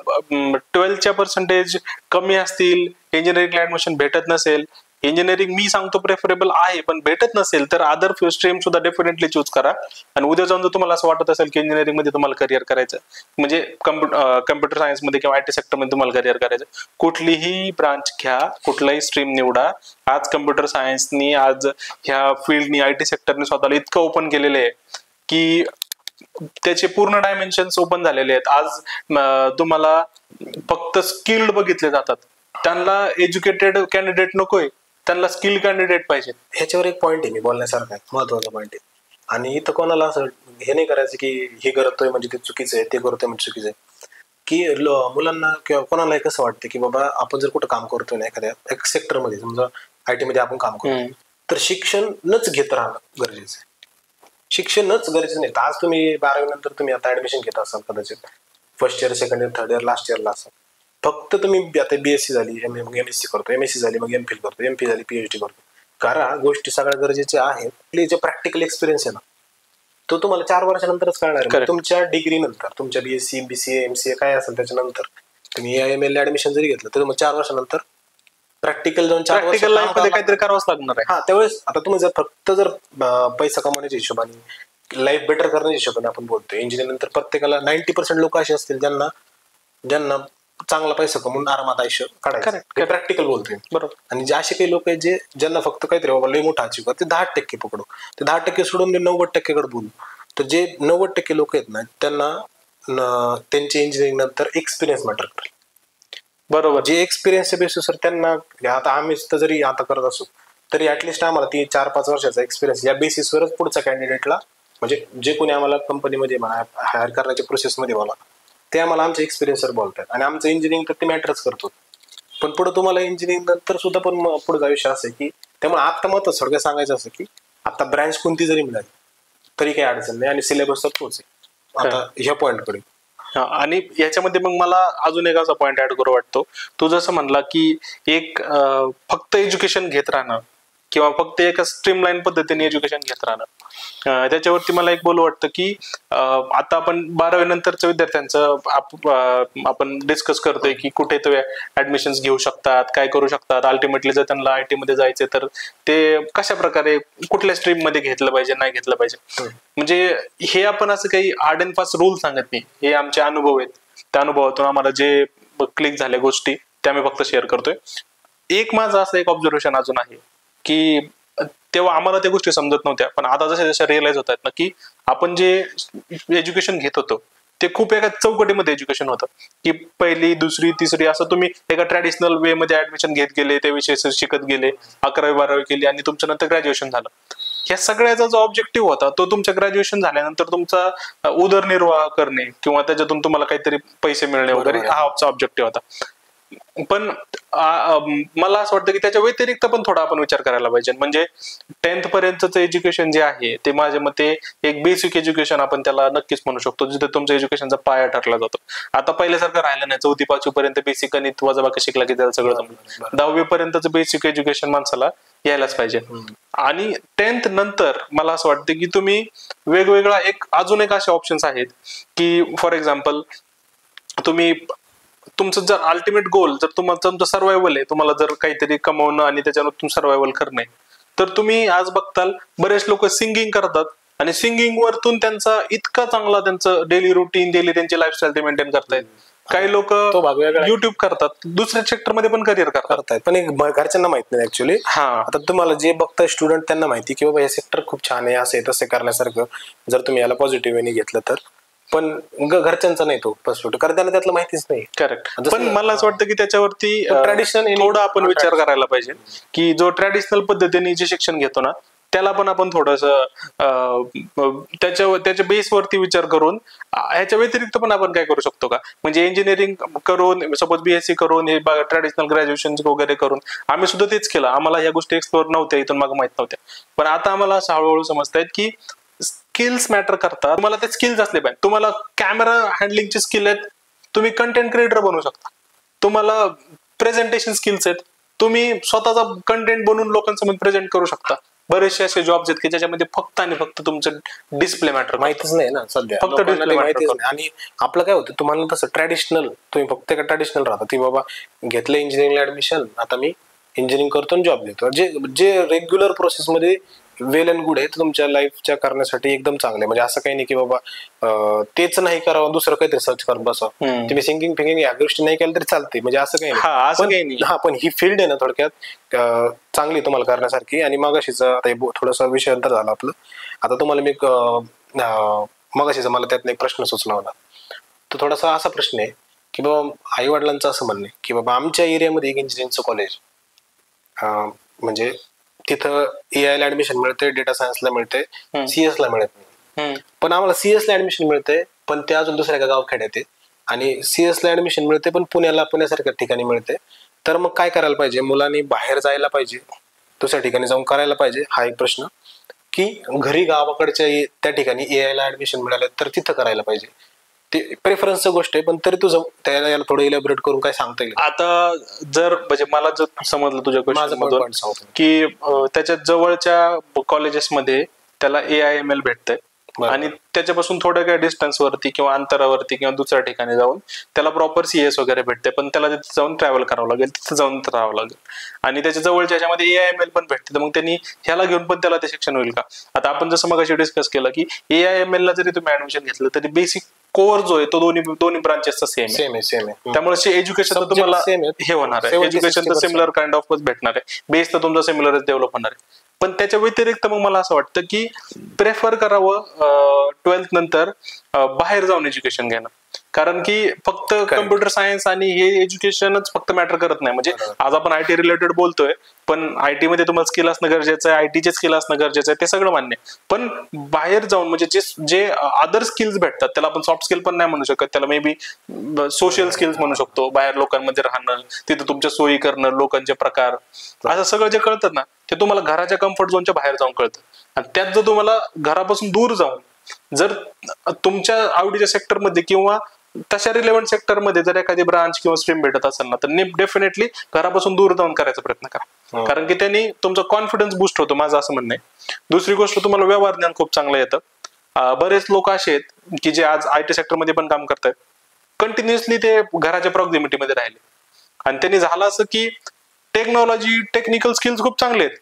12च्या पर्सेंटेज कमी असतील, इंजिनिअरिंगला ऍडमिशन भेटत नसेल, इंजिनिअरिंग मी सांगतो प्रेफरेबल आहे, पण भेटत नसेल तर अदर स्ट्रीम सुद्धा डेफिनेटली चूज करा. आणि उद्या जाऊन जर तुम्हाला असं वाटत असेल की इंजिनिअरिंग मध्ये तुम्हाला करिअर करायचं, म्हणजे कम्प्युटर सायन्स मध्ये किंवा IT सेक्टर मध्ये तुम्हाला करिअर करायचं, कुठलीही ब्रांच घ्या, कुठलाही स्ट्रीम निवडा. आज कम्प्युटर सायन्सनी, आज ह्या फील्डनी, IT सेक्टरने स्वतःला इतकं ओपन केलेलं आहे की त्याचे पूर्ण डायमेन्शन्स ओपन झालेले आहेत. आज तुम्हाला फक्त स्किल्ड बघितले जातात. त्यांना एज्युकेटेड कॅन्डिडेट नकोय, त्यांना स्किल कॅन्डिडेट पाहिजे. ह्याच्यावर एक पॉईंट आहे मी बोलण्यासारखा, महत्वाचा पॉईंट आहे. आणि इथं कोणाला असं हे नाही करायचं की हे करतोय म्हणजे ते चुकीचं आहे, ते करतोय म्हणजे चुकीचं आहे. की मुलांना किंवा कोणालाही कसं वाटतं की बाबा आपण जर कुठं काम करतोय ना, एखाद्या एक सेक्टरमध्ये, समजा IT मध्ये आपण काम करतोय, तर शिक्षणच घेत राहणं गरजेचं आहे. शिक्षणच गरजेचं नाही. आज तुम्ही 12वी नंतर तुम्ही आता ऍडमिशन घेत असाल, कदाचित first year, second year, third year, last इयरला असाल, फक्त तुम्ही आता BSc झाली, मग MSc करतो, MSc झाली मग MPhil करतो, MPhil झाली PhD करतो. कारण गोष्टी सगळ्या गरजेच्या आहेत. जे प्रॅक्टिकल एक्सपिरियन्स आहे ना, तो तुम्हाला 4 वर्षानंतरच कळणार आहे. तुमच्या डिग्री नंतर, तुमच्या BSc, BCA, MCA काय असेल त्याच्यानंतर तुम्ही ML ऍडमिशन जरी घेतलं तर मग 4 वर्षानंतर प्रॅक्टिकल जाऊन 4 वर्ष काहीतरी करावंच लागणार आहे. हा, त्यावेळेस आता तुम्ही जर फक्त पैसा कमवण्याच्या हिशोबाने, लाईफ बेटर करण्याच्या हिशोबाने आपण बोलतोय, इंजिनिअरिंग नंतर प्रत्येकाला 90% लोक असे असतील ज्यांना चांगला पैसा कमवून आरामात आयुष्य काढायचं. प्रॅक्टिकल बोलतोय, बरोबर. आणि जे असे काही लोक आहेत ज्यांना फक्त काहीतरी बाबा लय मोठा अचीव करते, 10% पकडू, ते 10% सोडून 90%कडे बोलू, तर जे 90% लोक आहेत ना, त्यांना त्यांचे इंजिनिअरिंग नंतर एक्सपिरियन्स मॅटर करेल. बरोबर. जे एक्सपिरियन्सच्या बेसिसवर त्यांना, आता आम्ही जरी आता करत असू तरी ऍटलिस्ट आम्हाला 4-5 वर्षाचा एक्सपिरियन्स या बेसिसवरच पुढच्या कॅन्डिडेटला, म्हणजे जे कोणी आम्हाला कंपनीमध्ये हायर करण्याच्या प्रोसेसमध्ये बोला, ते आम्हाला आमच्या एक्सपिरियन्सवर बोलतात. आणि आमचं इंजिनिअरिंग तर ते मॅटरच करतो. पण पुढे तुम्हाला इंजिनिअरिंग नंतर सुद्धा पण पुढे आयुष्य असं की, त्यामुळे आता मत थोडक्यात सांगायचं असं की आता ब्रँच कोणती जरी मिळाली तरी काही अडचण नाही, आणि सिलेबस तर तोच आहे आता ह्या पॉईंटकडे. आणि याच्यामध्ये मग मला अजून एक असा पॉईंट ऍड करू वाटतो. तू जसं म्हणला की एक फक्त एज्युकेशन घेत राहणं किंवा फक्त एका स्ट्रीमलाईन पद्धतीने एज्युकेशन घेत राहणं, त्याच्यावरती मला एक बोलू वाटतं की आता आपण 12वी नंतरच्या विद्यार्थ्यांचं आपण डिस्कस करतोय की कुठे ते ऍडमिशन्स घेऊ शकतात, काय करू शकतात. अल्टिमेटली जर त्यांना IT मध्ये जायचे तर ते कशा प्रकारे कुठल्या स्ट्रीम मध्ये घेतलं पाहिजे, नाही घेतलं पाहिजे. म्हणजे हे आपण असं काही हार्ड अँड फास्ट रूल सांगत नाही, हे आमचे अनुभव आहेत. त्या अनुभवातून आम्हाला जे क्लिक झाल्या गोष्टी त्या मी फक्त शेअर करतोय. एक माझं असं एक ऑब्झर्वेशन अजून आहे की तेव्हा आम्हाला त्या गोष्टी समजत नव्हत्या, पण आता जशा जशा रिअलाइज होत आहेत ना की आपण जे एज्युकेशन घेत होतो ते खूप एका चौकटीमध्ये एज्युकेशन होतं, की पहिली, दुसरी, तिसरी असं तुम्ही एका ट्रॅडिशनल वे मध्ये ऍडमिशन घेत गेले, ते विषय शिकत गेले, 11वी-12वी केली आणि तुमच्या नंतर ग्रॅज्युएशन झालं. ह्या सगळ्याचा जो ऑब्जेक्टिव्ह होता तो तुमच्या ग्रॅज्युएशन झाल्यानंतर तुमचा उदरनिर्वाह करणे किंवा त्याच्यातून तुम्हाला काहीतरी पैसे मिळणे वगैरे हा ऑब्जेक्टिव्ह होता. पण मला असं वाटतं की त्याच्या व्यतिरिक्त पण थोडा आपण विचार करायला पाहिजे. म्हणजे 10th पर्यंतचं एज्युकेशन जे आहे ते माझ्या मते एक बेसिक एज्युकेशन आपण त्याला नक्कीच म्हणू शकतो, जिथे तुमच्या एज्युकेशनचा पाया ठरला जातो. आता पहिल्यासारखं राहिलं नाही, 4थी-5वी पर्यंत बेसिक गणित वजाबाकी शिकला की त्याला सगळं जमलं. 10वी पर्यंतचं बेसिक एज्युकेशन माणसाला यायलाच पाहिजे. आणि 10th नंतर मला असं वाटतं की तुम्ही वेगवेगळा अजून एक असे ऑप्शन्स आहेत की फॉर एक्झाम्पल तुम्ही तुमचं जर अल्टिमेट गोल जर तुमचं सर्व्हायवल आहे, तुम्हाला जर काहीतरी कमवणं आणि त्याच्यावर सर्व्हायवल करणे, तर तुम्ही आज बघताल बरेच लोक सिंगिंग करतात आणि सिंगिंग वरतून त्यांचा इतका चांगला त्यांचं डेली रुटीन, डेली त्यांची लाईफस्टाईल ते मेंटेन करतायत. काही लोक युट्यूब करतात, दुसऱ्या सेक्टर मध्ये पण करिअर करतात, पण घरच्यांना माहित नाही ऍक्च्युली. आता तुम्हाला जे बघताय स्टुडंट त्यांना माहिती की बाबा हे सेक्टर खूप छान आहे, असे तसे करण्यासारखं, जर तुम्ही याला पॉझिटिव्ह वेने घेतलं तर. पण घरच्यांचा नाही तो पर्स्पेक्टिव्ह, कारण त्यांना त्यातलं माहितीच नाही. करेक्ट. पण मला असं वाटतं की त्याच्यावरती ट्रॅडिशनल थोडा आपण विचार करायला पाहिजे की जो ट्रॅडिशनल पद्धतीने जे शिक्षण घेतो ना त्याला पण आपण थोडस त्याच्या बेसवरती विचार करून ह्याच्या व्यतिरिक्त पण आपण काय करू शकतो का. म्हणजे इंजिनिअरिंग करून सपोज BSc करून हे ट्रॅडिशनल ग्रॅज्युएशन वगैरे करून आम्ही सुद्धा तेच केलं. आम्हाला ह्या गोष्टी एक्सप्लोर नव्हत्या, इथून मागे माहित नव्हत्या. पण आता आम्हाला असं हळूहळू समजतायत की स्किल्स मॅटर करतात. तुम्हाला ते स्किल्स असले पाहिजे. तुम्हाला कॅमेरा हँडलिंगचे स्किल आहेत, तुम्ही कंटेंट क्रिएटर बनवू शकता. तुम्हाला प्रेझेंटेशन स्किल्स आहेत, तुम्ही स्वतःचा कंटेंट बनवून लोकांसमोर प्रेझेंट करू शकता. बरेचसे असे जॉब्स आहेत की ज्याच्यामध्ये फक्त आणि फक्त तुमचं डिस्प्ले मॅटर माहितच नाही ना सध्या, फक्त डिस्प्ले माहितीच नाही. आणि आपलं काय होतं, तुम्हाला तसं ट्रॅडिशनल तुम्ही फक्त एका ट्रॅडिशनल राहता ती बाबा घेतलं इंजिनिअरिंगला ऍडमिशन, आता मी इंजिनिअरिंग करतो आणि जॉब घेतो, जे रेग्युलर प्रोसेसमध्ये वेल अँड गुड आहे, तुमच्या लाईफच्या करण्यासाठी एकदम चांगलं आहे. म्हणजे असं काही नाही की बाबा तेच नाही करावं, दुसरं काहीतरी सर्च करत बसा. तुम्ही सिंगिंग फिंगिंग या गोष्टी नाही केल्या तरी चालते, म्हणजे असं काही नाही. पण ही फील्ड आहे ना थोडक्यात चांगली तुम्हाला करण्यासारखी. आणि मगाशीच आता थोडासा विषय अंतर झाला आपलं. आता तुम्हाला मी मगाशीच मला त्यातनं एक प्रश्न सुचला होता. तो थोडासा असा प्रश्न आहे की बाबा आई वडिलांचं असं म्हणणं आहे की बाबा आमच्या एरियामध्ये एक इंजिनिअरिंगचं कॉलेज, म्हणजे तिथं AI ला ऍडमिशन मिळते, डेटा सायन्सला मिळते, CS ला मिळत नाही. पण आम्हाला CS ला ऍडमिशन मिळते, पण ते अजून दुसऱ्या एका गावखेड्यात आहे. आणि CS ला ऍडमिशन मिळते पण पुण्यासारख्या ठिकाणी मिळते. तर मग काय करायला पाहिजे, मुलांनी बाहेर जायला पाहिजे, दुसऱ्या ठिकाणी जाऊन करायला पाहिजे, हा एक प्रश्न. की घरी गावाकडच्या त्या ठिकाणी AI ला ऍडमिशन मिळालं तर तिथं करायला पाहिजे, ते प्रेफरन्सची गोष्ट आहे. पण तरी तुझं त्याला याला थोडं इलॅबोरेट करून काय सांगता येईल? आता जर म्हणजे मला जर समजलं तुझ्या क्वेश्चनमधून की त्याच्या जवळच्या कॉलेजेसमध्ये त्याला AIML भेटतंय आणि त्याच्यापासून थोड्या काही डिस्टन्स वरती किंवा अंतरावरती किंवा दुसऱ्या ठिकाणी जाऊन त्याला प्रॉपर CS वगैरे भेटते, पण त्याला तिथे जाऊन ट्रॅव्हल करावं लागेल, तिथे जाऊन राहावं लागेल. आणि त्याच्या जवळच्या ह्याच्यामध्ये AIML पण भेटते, तर मग त्यांनी ह्याला घेऊन पण त्याला ते शिक्षण होईल का? आता आपण जसं मगाशी डिस्कस केलं की AIML ला जरी तुम्ही ऍडमिशन घेतलं तरी बेसिक कोर जो आहे तो दोन्ही ब्रांचेसचा सेम आहे. त्यामुळे एज्युकेशन तुम्हाला हे होणार आहे, एज्युकेशन तर सिमिलर काइंड ऑफ भेटणार आहे, बेस तर तुमचा सिमिलरच डेव्हलप होणार आहे. पण त्याच्या व्यतिरिक्त मग मला असं वाटतं की प्रेफर करावं 12th नंतर बाहेर जाऊन एज्युकेशन घेणं. कारण की फक्त कम्प्युटर सायन्स आणि हे एज्युकेशनच फक्त मॅटर करत नाही. म्हणजे आज आपण IT रिलेटेड बोलतोय, पण IT मध्ये तुम्हाला स्किल असणं गरजेचं आहे, ITचे स्किल असणं गरजेचं आहे, ते सगळं मान्य. पण बाहेर जाऊन म्हणजे जे अदर स्किल्स भेटतात त्याला आपण सॉफ्ट स्किल पण नाही म्हणू शकत, त्याला मे बी सोशल स्किल्स म्हणू शकतो. बाहेर लोकांमध्ये राहणं, तिथं तुमच्या सोयी करणं, लोकांचे प्रकार, असं सगळं जे कळतं ना ते तुम्हाला घराच्या कम्फर्ट झोनच्या बाहेर जाऊन कळतं. आणि त्यात जर तुम्हाला घरापासून दूर जाऊन जर तुमच्या आवडीच्या सेक्टरमध्ये किंवा तशा रिलेव्हंट सेक्टरमध्ये जर एखादी ब्रांच किंवा स्ट्रीम भेटत असेल ना तर डेफिनेटली घरापासून दूर जाऊन करायचा प्रयत्न करा. कारण की त्यांनी तुमचा कॉन्फिडन्स बूस्ट होतो, माझं असं म्हणणं आहे. दुसरी गोष्ट, तुम्हाला व्यवहार ज्ञान खूप चांगलं येतं. बरेच लोक असे आहेत की जे आज IT सेक्टरमध्ये पण काम करतात, कंटिन्युअसली ते घराच्या प्रॉक्झिमिटीमध्ये राहिले आणि त्यांनी झालं असं की टेक्नॉलॉजी, टेक्निकल स्किल्स खूप चांगले आहेत,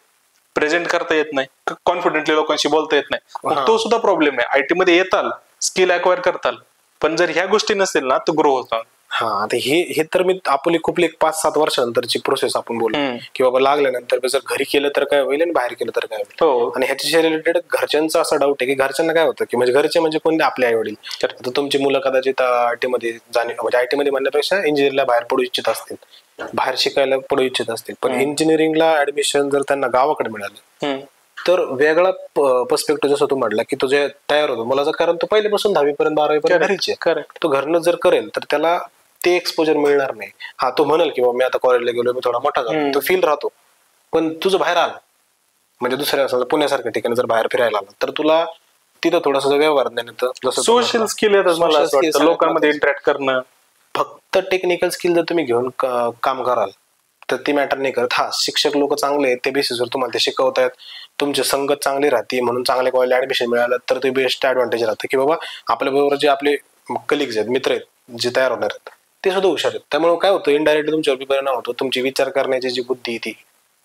प्रेझेंट करता येत नाही, कॉन्फिडेंटली लोकांशी बोलता येत नाही. मग तो सुद्धा प्रॉब्लेम आहे. IT मध्ये येताल, स्किल अक्वायर करताल, पण जर ह्या गोष्टी नसेल ना तर ग्रो होतात. हा, आता हे तर मी आपली खूप 5-7 वर्षानंतरची प्रोसेस आपण बोलू की बाबा लागल्यानंतर जर घरी केलं तर काय होईल आणि बाहेर केलं तर काय होईल. आणि ह्याच्याशी रिलेटेड घरच्यांचा असा डाऊट आहे की घरच्यांना काय होतं की म्हणजे घरचे म्हणजे कोणते आपले आई वडील. आता तुमची मुलं कदाचित आयटी मध्ये म्हणजे आयटी मध्ये म्हणण्यापेक्षा इंजिनिअरिंगला बाहेर पडू इच्छित असतील, बाहेर शिकायला पडू इच्छित असतील, पण इंजिनिअरिंगला ऍडमिशन जर त्यांना गावाकडे मिळालं तर वेगळा पर्स्पेक्टिव्ह जसं तू म्हटला की तुझे तयार होतो मुलाचा, कारण तो पहिल्यापासून 10वी पर्यंत 12वी पर्यंत घरीच आहे. तो घरनं जर करेल तर त्याला ते एक्सपोजर मिळणार नाही. हा, तो म्हणेल की मी आता कॉलेजला गेलो, मी थोडा मोठा झालो, तो फील राहतो. पण तुझं बाहेर आला म्हणजे दुसऱ्या पुण्यासारख्या ठिकाणी जर बाहेर फिरायला आला तर तुला तिथं थोडस व्यवहार जसं सोशल स्किल लोकांमध्ये इंटरॅक्ट करणं. फक्त टेक्निकल स्किल जर तुम्ही घेऊन काम कराल तर ती मॅटर नाही करत. हा, शिक्षक लोक चांगले आहेत, ते बेसिसवर तुम्हाला ते शिकवतायत, तुमची संगत चांगली राहते म्हणून चांगल्या कॉलेजला ऍडमिशन मिळालं तर ते बेस्ट ऍडव्हान्टेज राहतं की बाबा आपल्या बरोबर जे आपले कलिग्स आहेत, मित्र आहेत, जे तयार होणार आहेत ते सुद्धा हुशार आहेत. त्यामुळे काय होतं, इनडायरेक्टली तुमच्यावर परिणाम होतो. तुमची विचार करण्याची जी बुद्धी ती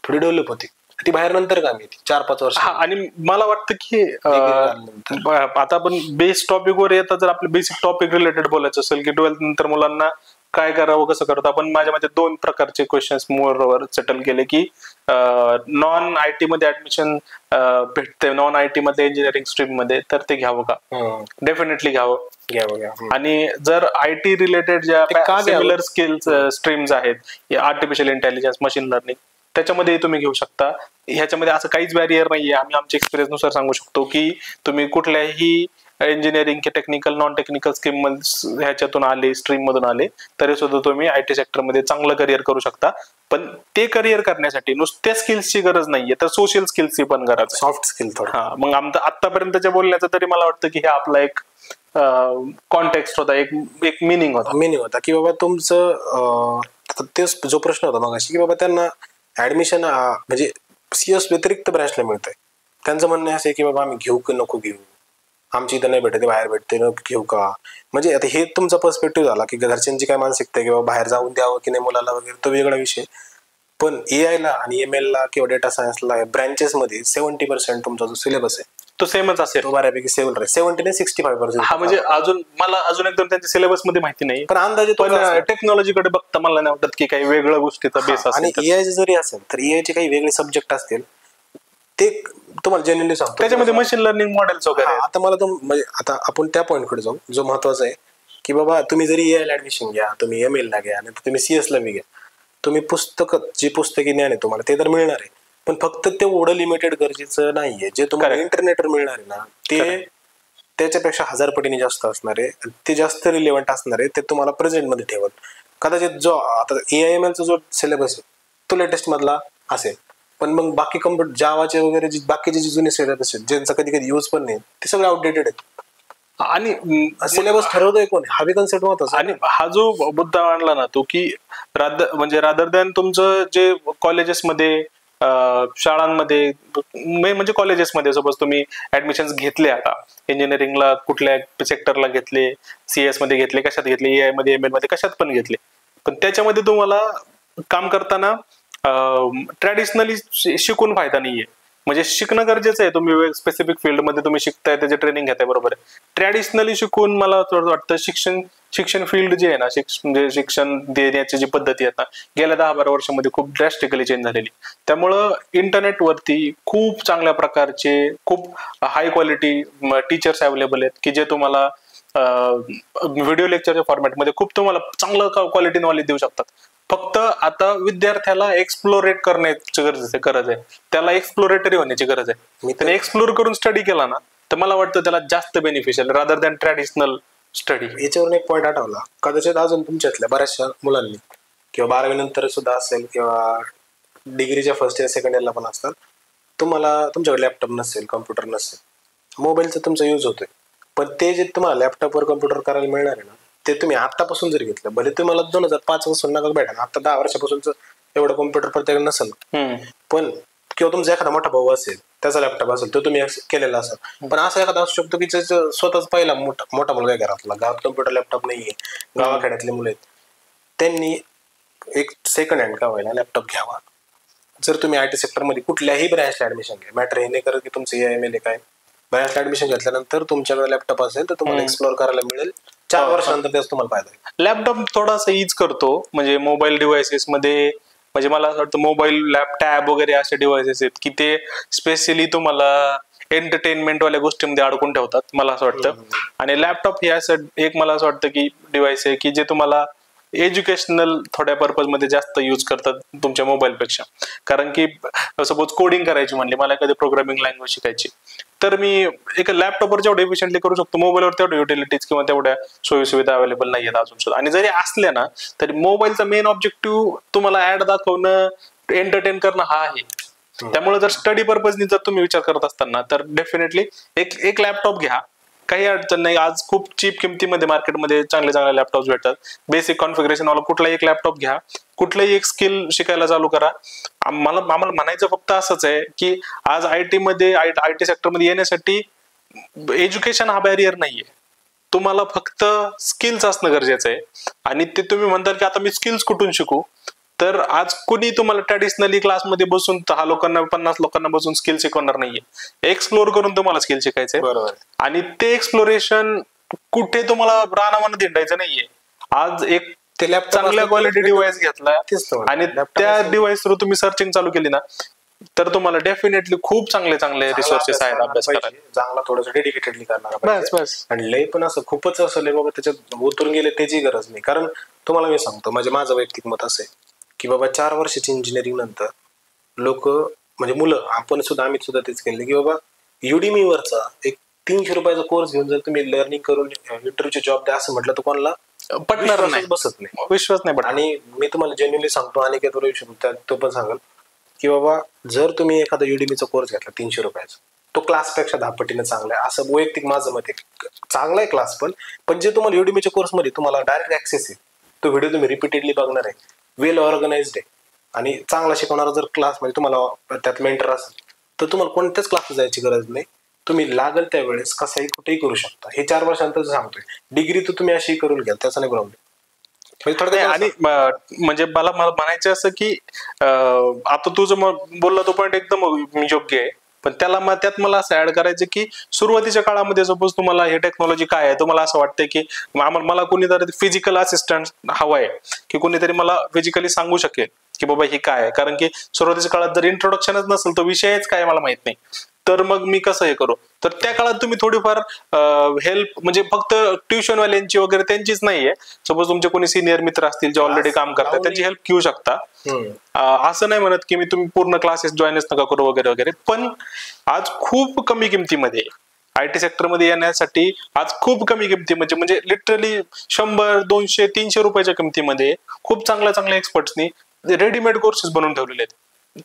थोडी डेव्हलप होते, ती बाहेर नंतर कामी येते 4-5 वर्ष. आणि मला वाटतं की आता आपण बेस टॉपिकवर येतात, जर आपलं बेसिक टॉपिक रिलेटेड बोलायचं असेल की 12th नंतर मुलांना काय करावं कसं करतो, आपण माझ्या मते 2 प्रकारचे क्वेश्चन्स मोरवर सेटल केले की नॉन आयटी मध्ये ऍडमिशन भेटते, नॉन आयटी मध्ये इंजिनिअरिंग स्ट्रीम मध्ये, तर ते घ्यावं का? डेफिनेटली घ्यावं. आणि जर आयटी रिलेटेड ज्या सिमिलर स्किल्स स्ट्रीम्स आहेत, आर्टिफिशियल इंटेलिजन्स, मशीन लर्निंग, त्याच्यामध्ये तुम्ही घेऊ शकता. ह्याच्यामध्ये असं काहीच बॅरियर नाहीये. आम्ही आमच्या एक्सपिरियन्स नुसार सांगू शकतो की तुम्ही कुठल्याही इंजिनिअरिंग की टेक्निकल नॉन टेक्निकल स्कीम ह्याच्यातून आले, स्ट्रीम मधून आले, तरी सुद्धा तुम्ही आयटी सेक्टर मध्ये चांगलं करिअर करू शकता. पण ते करिअर करण्यासाठी नुसत्या स्किल्सची गरज नाहीये, तर सोशल स्किल्सची पण गरज आहे, सॉफ्ट स्किल. हा, मग आतापर्यंतच्या बोलण्याचं तरी मला वाटतं की हे आपला एक कॉन्टेक्स्ट होता, एक मिनिंग होता की बाबा तुमचं तेच जो प्रश्न होता मगाशी की बाबा त्यांना ऍडमिशन म्हणजे सीएस व्यतिरिक्त ब्रँचला मिळतंय. त्यांचं म्हणणं असं आहे की बाबा आम्ही घेऊ की नको घेऊ, आमची इथं नाही भेटते, बाहेर भेटते, घेऊ का? म्हणजे आता हे तुमचा पर्स्पेक्टिव्ह झाला की घरच्यांची काय मानसिकता आहे की बाबा बाहेर जाऊन द्यावं की नाही मुलाला वगैरे, तो वेगळा विषय. पण एआयला आणि एमएलला किंवा डेटा सायन्सला ब्रँचेस मध्ये 70% तुमचा जो सिलेबस आहे तो सेमच असेल, तो बऱ्यापैकी 70 नाही 65%. हा, म्हणजे मला अजून एकदम त्यांच्या सिलेबस मध्ये माहिती नाही, पण अंदाजे टेक्नॉलॉजीकडे बघता मला नाही वाटत की काही वेगळ्या गोष्टीचा बेस असेल. आणि एआय जरी असेल तर एआयचे काही वेगळे सब्जेक्ट असतील, ते तुम्हाला जेन्युइनली सांगतो. त्याच्यामध्ये मशीन लर्निंग मॉडेल्स वगैरे. आता मला तो म्हणजे आता आपण त्या पॉईंटकडे जाऊ जो महत्वाचा आहे की बाबा तुम्ही जरी एआयला ऍडमिशन घ्या, तुम्ही एमएल ला घ्या, आणि तुम्ही सीएस ला बी घ्या, तुम्ही जी पुस्तकी ज्ञान आहे तुम्हाला ते तर मिळणार आहे, पण फक्त तेवढं लिमिटेड गरजेचं नाहीये. जे तुम्हाला इंटरनेटवर मिळणार आहे ना, ते त्याच्यापेक्षा 1000 पटीने जास्त असणार आहे, ते जास्त रिलेव्हंट असणार आहे, ते तुम्हाला प्रेझेंट मध्ये ठेवल. कदाचित जो आता एआयएमएलचा जो सिलेबस आहे तो लेटेस्ट मधला असेल, पण मग बाकी कम्प्युटर जावाचे वगैरे बाकीचे जे जुने सिलेबस आहेत ज्यांचा कधी कधी यूज पण नाही, ते सगळे आउटडेटेड आहेत. आणि सिलेबस ठरवतोय कोण? हवी कन्सेप्ट महत्वाचा. आणि हा जो मुद्दा मांडला ना तो की रादर दॅन तुमचं जे कॉलेजेसमध्ये, शाळांमध्ये, म्हणजे कॉलेजेसमध्ये सपोज तुम्ही ऍडमिशन घेतले, आता इंजिनिअरिंगला कुठल्या सेक्टरला घेतले, सीएस मध्ये घेतले, कशात घेतले, एआय मध्ये, एमएल मध्ये, कशात पण घेतले, पण त्याच्यामध्ये तुम्हाला काम करताना ट्रॅडिशनली शिकून फायदा नाहीये. म्हणजे शिकणं गरजेचं आहे, तुम्ही स्पेसिफिक फील्डमध्ये तुम्ही शिकताय, त्याचे ट्रेनिंग घेताय, बरोबर आहे. ट्रॅडिशनली शिकून मला वाटतं शिक्षण फील्ड जे आहे ना, म्हणजे शिक्षण देण्याची जी पद्धती आहे ना, गेल्या 10-12 वर्षामध्ये खूप ड्रॅस्टिकली चेंज झालेली. त्यामुळं इंटरनेटवरती खूप चांगल्या प्रकारचे, खूप हाय क्वालिटी टीचर्स अवेलेबल आहेत की जे तुम्हाला व्हिडिओ लेक्चरच्या फॉर्मॅटमध्ये खूप तुम्हाला चांगलं क्वालिटी नॉलेज देऊ शकतात. फक्त आता विद्यार्थ्याला एक्सप्लोरेट करण्याची गरज आहे, त्याला एक्सप्लोरेटरी होण्याची गरज आहे. त्याने एक्सप्लोर करून स्टडी केला ना तर मला वाटतं त्याला जास्त beneficial rather than traditional study. याच्यावरून एक पॉईंट आठवला, कदाचित अजून तुमच्यातल्या बऱ्याचशा मुलांनी किंवा 12वी नंतर सुद्धा असेल किंवा डिग्रीच्या फर्स्ट इयर सेकंड इयरला पण असतात, तुम्हाला तुमच्याकडे लॅपटॉप नसेल, कम्प्युटर नसेल, मोबाईलचा तुमचा यूज होतोय, पण ते जे तुम्हाला लॅपटॉपवर कम्प्युटर करायला मिळणार आहे ना, ते तुम्ही आतापासून जर घेतलं, भले तुम्हाला 2005 पासून नका भेटा, आता 10 वर्षापासूनच एवढं कम्प्युटर प्रत्येक नसेल, पण किंवा तुमचा एखादा मोठा भाऊ असेल, त्याचा लॅपटॉप असेल, तो तुम्ही केलेला असेल, पण असं एखादा असू शकतो की स्वतःच पहिला मोठा मुलगा आहे घरातला, घरात कम्प्युटर लॅपटॉप नाहीये, गावाखेड्यातले मुलं आहेत, त्यांनी एक सेकंड हँड का व्हायला लॅपटॉप घ्यावा. जर तुम्ही आयटी सेक्टरमध्ये कुठल्याही ब्रँचला ऍडमिशन घ्या, मॅटर हे नाही करत की तुमचं एआयएमएल काय, ब्रँचला ऍडमिशन घेतल्यानंतर तुमच्याकडे लॅपटॉप असेल तर तुम्हाला एक्सप्लोर करायला मिळेल 4 वर्षानंतर त्याचा तुम्हाला फायदा आहे. लॅपटॉप थोडासा ईज करतो, म्हणजे मोबाईल डिव्हायसेस मध्ये, म्हणजे मला असं वाटतं मोबाईल टॅब वगैरे असे डिव्हायसेस आहेत की ते स्पेशली तुम्हाला एंटरटेनमेंट वाल्या गोष्टींमध्ये अडकून ठेवतात, मला असं वाटतं. आणि लॅपटॉप हे असं एक मला असं वाटतं की डिव्हाइस आहे की जे तुम्हाला एज्युकेशनल थोड्या पर्पज मध्ये जास्त यूज करतात तुमच्या मोबाईल पेक्षा. कारण की सपोज कोडिंग करायची म्हणली, मला एखादी प्रोग्रामिंग लँग्वेज शिकायची, तर मी एक लॅपटॉपवर जेवढं एफिशियंटली करू शकतो, मोबाईलवर तेवढ्या युटिलिटीज किंवा तेवढ्या सोयी सुविधा अवेलेबल नाहीयेत अजून सुद्धा. आणि जरी असल्या ना तरी मोबाईलचा मेन ऑब्जेक्टिव्ह तुम्हाला ऍड दाखवणं, एंटरटेन करणं हा आहे. त्यामुळे जर स्टडी पर्पजनी जर तुम्ही विचार करत असताना तर डेफिनेटली एक लॅपटॉप घ्या, काही अडचण नाही. आज खूप चीप किमतीमध्ये मार्केटमध्ये चांगले चांगले लॅपटॉप भेटतात. बेसिक कॉन्फिगरेशन वाला कुठलाही एक लॅपटॉप घ्या, कुठलंही एक स्किल शिकायला चालू करा. आम्हाला म्हणायचं फक्त असंच आहे की आज आयटी सेक्टरमध्ये येण्यासाठी एज्युकेशन हा बॅरियर नाहीये, तुम्हाला फक्त स्किल्स असणं गरजेचं आहे. आणि ते तुम्ही म्हणताल की आता मी स्किल्स कुठून शिकू, तर आज कुणी तुम्हाला ट्रॅडिशनली क्लासमध्ये बसून 10 लोकांना 50 लोकांना बसून स्किल शिकवणार नाहीये. एक्सप्लोर करून तुम्हाला स्किल शिकायचंय. बरोबर. आणि ते एक्सप्लोरेशन कुठे तुम्हाला रानामध्ये हिंडायचं नाहीये. आज एक चांगल्या क्वालिटी डिव्हाइस घेतला आणि त्या डिव्हाइस थ्रू तुम्ही सर्चिंग चालू केली ना, तर तुम्हाला डेफिनेटली खूप चांगले चांगले रिसोर्सेस आहेत अभ्यास करायला. चांगला थोडंसं डेडिकेटेडली करणार पाहिजे. आणि लय पण असं खूपच असं लय बाबा त्याच्यात उतरून गेले त्याची गरज नाही. कारण तुम्हाला मी सांगतो, माझं वैयक्तिक मत असं आहे की बाबा 4 वर्षाची इंजिनिअरिंग नंतर लोक, म्हणजे मुलं, आम्ही सुद्धा तेच केले की बाबा युडीमीवरचा एक 300 रुपयाचा कोर्स घेऊन जर तुम्ही लर्निंग करून इंटरव्ह्यूचे जॉब द्या असं म्हटलं तर कोणाला पटणार नाही, बसत नाही, विश्वास नाही पडत. आणि मी तुम्हाला जेन्युअनली सांगतो, आणि तो पण सांगाल की बाबा जर तुम्ही एखादा युडीमीचा कोर्स घेतला 300 रुपयाचा, तो क्लासपेक्षा 10 पटीने चांगला आहे असं वैयक्तिक माझं मत आहे. चांगला आहे क्लास, पण जे तुम्हाला युडीमीच्या कोर्समध्ये तुम्हाला डायरेक्ट ऍक्सेस आहे, तो व्हिडिओ तुम्ही रिपीटेडली बघणार आहे, वेल ऑर्गनाइज्ड आहे, आणि चांगला शिकवणारा जर क्लास म्हणजे तुम्हाला त्यात मेंटर असेल तर तुम्हाला कोणत्याच क्लासला जायची गरज नाही. तुम्ही लागल त्यावेळेस कसाही कुठेही करू शकता. हे 4 वर्षानंतर सांगतोय. डिग्री तर तुम्ही अशी करून घ्याल, त्याचा नाही प्रॉब्लेम. आणि म्हणजे मला म्हणायचं असं की आता तुझं बोलला तो पॉईंट एकदम योग्य आहे, पण त्यात मला असं ऍड करायचं की सुरुवातीच्या काळामध्ये सपोज तुम्हाला हे टेक्नॉलॉजी काय आहे, तुम्हाला असं वाटतं की मला कोणीतरी फिजिकल असिस्टंट हवाय, की कोणीतरी मला फिजिकली सांगू शकेल की बाबा हे काय आहे. कारण की सुरुवातीच्या काळात जर इंट्रोडक्शनच नसेल, तो विषयच काय मला माहित नाही, तर मग मी कसं हे करू. तर त्या काळात तुम्ही थोडीफार हेल्प, म्हणजे फक्त ट्युशनवाल्यांची वगैरे त्यांचीच नाहीये, सपोज तुमचे कोणी सिनियर मित्र असतील जे ऑलरेडी काम करतात, त्यांची हेल्प घेऊ शकता. असं नाही म्हणत की तुम्ही पूर्ण क्लासेस जॉईनच नका करू वगैरे वगैरे, पण आज खूप कमी किमतीमध्ये आयटी सेक्टरमध्ये येण्यासाठी आज खूप कमी किमतीमध्ये, म्हणजे लिटरली 100, 200, 300 रुपयाच्या किमतीमध्ये खूप चांगल्या एक्सपर्ट्सनी रेडीमेड कोर्सेस बनवून ठेवलेले आहेत.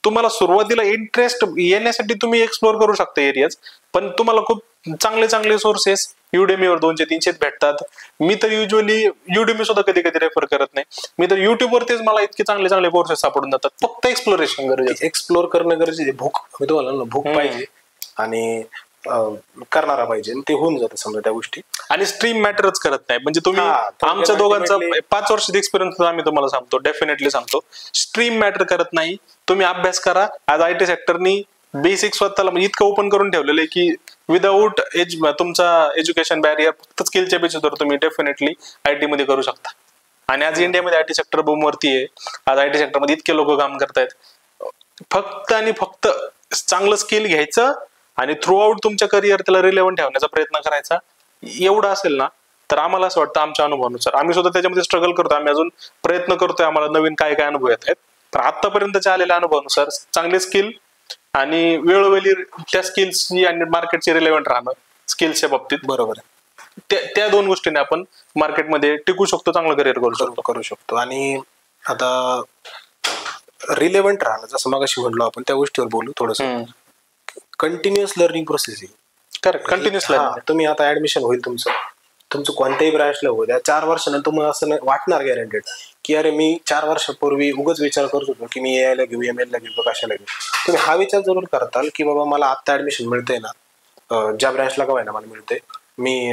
तुम्हाला सुरुवातीला इंटरेस्ट येण्यासाठी तुम्ही एक्सप्लोर करू शकता एरियाज, पण तुम्हाला खूप चांगले सोर्सेस युडेमीवर 200-300 भेटतात. मी तर युजली युडेमी सुद्धा कधी कधी रेफर करत नाही, मी तर युट्यूबवरतीच मला इतके चांगले कोर्सेस सापडून जातात. फक्त एक्सप्लोरेशन गरजेचं, एक्सप्लोर करणं गरजेचं. भूक, मी तुम्हाला भूक पाहिजे आणि करणारा पाहिजे, ते होऊन जातं समजा त्या गोष्टी. आणि स्ट्रीम मॅटरच करत नाही. म्हणजे तुम्ही आमच्या दोघांचा 5 वर्षाचा एक्सपिरियन्स आम्ही तुम्हाला सांगतो, डेफिनेटली सांगतो, स्ट्रीम मॅटर करत नाही. तुम्ही अभ्यास करा. आज आयटी सेक्टरनी बेसिक स्वतःला म्हणजे इतकं ओपन करून ठेवलेलं आहे की विदाऊट तुमचा एज्युकेशन बॅरियर, फक्त स्किलच्या बेसिसवर तुम्ही डेफिनेटली आयटी मध्ये करू शकता. आणि आज इंडियामध्ये आयटी सेक्टर बूमवरती आहे. आज आयटी सेक्टरमध्ये इतके लोक काम करतायत. फक्त आणि फक्त चांगलं स्किल घ्यायचं आणि थ्रू आउट तुमच्या करिअर त्याला रिलेव्हंट ठेवण्याचा प्रयत्न करायचा. एवढं असेल ना तर आम्हाला असं वाटतं, आमच्या अनुभवानुसार, आम्ही सुद्धा त्याच्यामध्ये स्ट्रगल करतोय, आम्ही अजून प्रयत्न करतोय, आम्हाला नवीन काय अनुभव येत आहेत, तर आतापर्यंतच्या आलेल्या अनुभवानुसार चांगले स्किल आणि वेळोवेळी त्या स्किल्सची आणि मार्केटची रिलेव्हंट राहणं स्किल्सच्या बाबतीत, बरोबर आहे, त्या 2 गोष्टीने आपण मार्केटमध्ये टिकू शकतो, चांगलं करिअर करू शकतो. आणि आता रिलेव्हंट राहणं, जसं मगाशी म्हणलो आपण, त्या गोष्टीवर बोलू थोडंसं. कंटिन्युअस लर्निंग प्रोसेस आहे. Correct, continuous learning. तुम्ही आता ऍडमिशन होईल तुमचं कोणत्याही ब्रँचला होऊ द्या, 4 वर्षानंतर तुम्हाला असं वाटणार गॅरंटेड की अरे मी 4 वर्षापूर्वी उगाच विचार करत होतो की मी एआयला घेऊ, एमएल ला घेऊ, कशाला घेऊ. तुम्ही हा विचार जरूर करताल की बाबा मला आता ऍडमिशन मिळतंय ना, ज्या ब्रँचला का ना मला मिळतंय, मी